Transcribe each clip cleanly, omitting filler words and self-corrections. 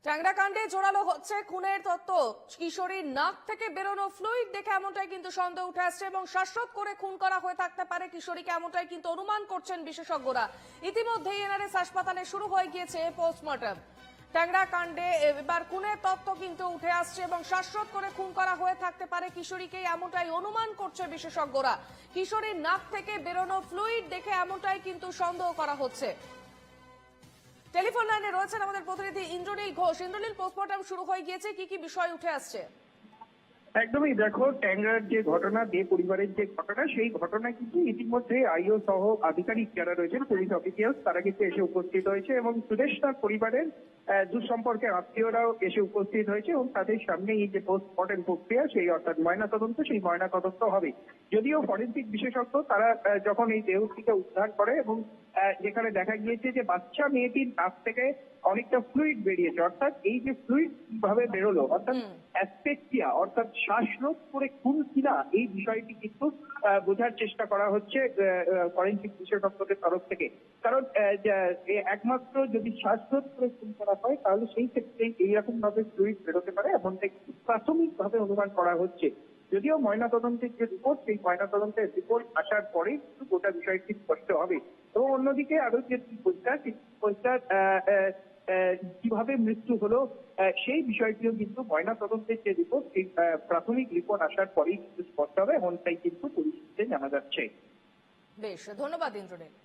ট্যাংরা কাণ্ডে জোরালো হচ্ছে খুনের তত্ত্ব। কিশোরীর নাক থেকে বেরোনো ফ্লুইড দেখে এমনটাই কিন্তু সন্দেহ উঠে আসছে এবং শ্বাসরোধ করে খুন করা হয়ে থাকতে পারে কিশোরীকে, এমনটাই কিন্তু অনুমান করছেন বিশেষজ্ঞরা। ইতিমধ্যেই এনআরএস হাসপাতালে শুরু হয়ে গিয়েছে পোস্টমর্টম। ট্যাংরা কাণ্ডে এবার খুনের তত্ত্ব কিন্তু উঠে আসছে এবং শ্বাসরোধ করে খুন করা হয়ে থাকতে পারে কিশোরীকে, এমনটাই অনুমান করছে বিশেষজ্ঞরা। কিশোরীর নাক থেকে বেরোনো ফ্লুইড দেখে এমনটাই কিন্তু সন্দেহ করা হচ্ছে। টেলিফোন লাইনে রয়েছেন আমাদের প্রতিনিধি ইন্দ্রনীল ঘোষ। ইন্দ্রনীল, পোস্টমর্টম শুরু হয়ে গিয়েছে, কি কি বিষয় উঠে আসছে? একদমই, দেখো, ট্যাংরার যে ঘটনা, যে পরিবারের যে ঘটনা, সেই ঘটনা কিন্তু ইতিমধ্যে আইও সহ আধিকারিক যারা রয়েছেন, পুলিশ অফিসিয়ালস, তারা কিন্তু এসে উপস্থিত হয়েছে এবং সুদেশনাথ পরিবারের দুঃসম্পর্কের আত্মীয়রাও এসে উপস্থিত হয়েছে এবং তাদের সামনে এই যে পোস্টমর্টম প্রক্রিয়া, সেই অর্থাৎ ময়নাতদন্ত, সেই ময়নাতদন্ত হবে। যদিও ফরেনসিক বিশেষজ্ঞ তারা যখন এই দেহটিকে উদ্ধার করে এবং যেখানে দেখা গিয়েছে যে বাচ্চা মেয়েটির নাক থেকে অনেকটা ফ্লুইড বেরিয়েছে, অর্থাৎ এই যে ফ্লুইড কিভাবে বেরোলো, অর্থাৎ অ্যাসপেক্সিয়া, অর্থাৎ শ্বাসরোধ করে খুন কিনা, এই বিষয়টি কিন্তু বোঝার চেষ্টা করা হচ্ছে ফরেনসিক বিশেষজ্ঞদের তরফ থেকে। কারণ একমাত্র যদি শ্বাসরোধ করে খুন করা হয় তাহলে সেই ক্ষেত্রে এইরকম ভাবে ফ্লুইড বেরোতে পারে, এমনটা প্রাথমিকভাবে অনুমান করা হচ্ছে। যদিও ময়নাতদন্তের যে রিপোর্ট, সেই ময়নাতদন্তের রিপোর্ট আসার পরে কিন্তু গোটা বিষয়টি স্পষ্ট হবে। এবং অন্যদিকে আরো যে কিভাবে মৃত্যু হলো সেই বিষয়টিও কিন্তু ময়নাতদন্তের যে রিপোর্ট, সেই প্রাথমিক রিপোর্ট আসার পরেই কিন্তু স্পষ্ট হবে, এমনটাই কিন্তু পুলিশকে জানা যাচ্ছে। বেশ, ধন্যবাদ ইন্দ্রনীল।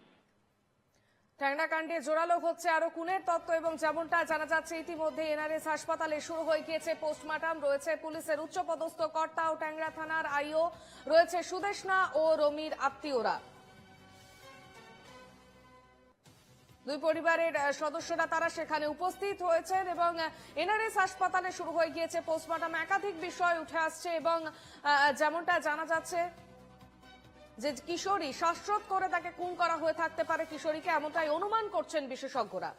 ট্যাংরা কাণ্ডে জোরালো হচ্ছে আরো খুনের তত্ত্ব এবং যেমনটা জানা যাচ্ছে ইতিমধ্যে এনআরএস হাসপাতালে শুরু হয়ে গিয়েছে পোস্টমর্টম। রয়েছে পুলিশের উচ্চপদস্থ কর্তা ও ট্যাংরা থানার আইও, রয়েছে সুদেশনা ও রমির আত্মীয়রা। দুই পরিবারের সদস্যরা তারা সেখানে উপস্থিত হয়েছেন এবং এনআরএস হাসপাতালে শুরু হয়ে গিয়েছে পোস্টমর্টম। একাধিক বিষয় উঠে আসছে এবং যেমনটা জানা যাচ্ছে যে কিশোরী শ্বাসরোধ করে তাকে খুন করা হয়ে থাকতে পারে কিশোরীকে, এমনটাই অনুমান করছেন বিশেষজ্ঞরা।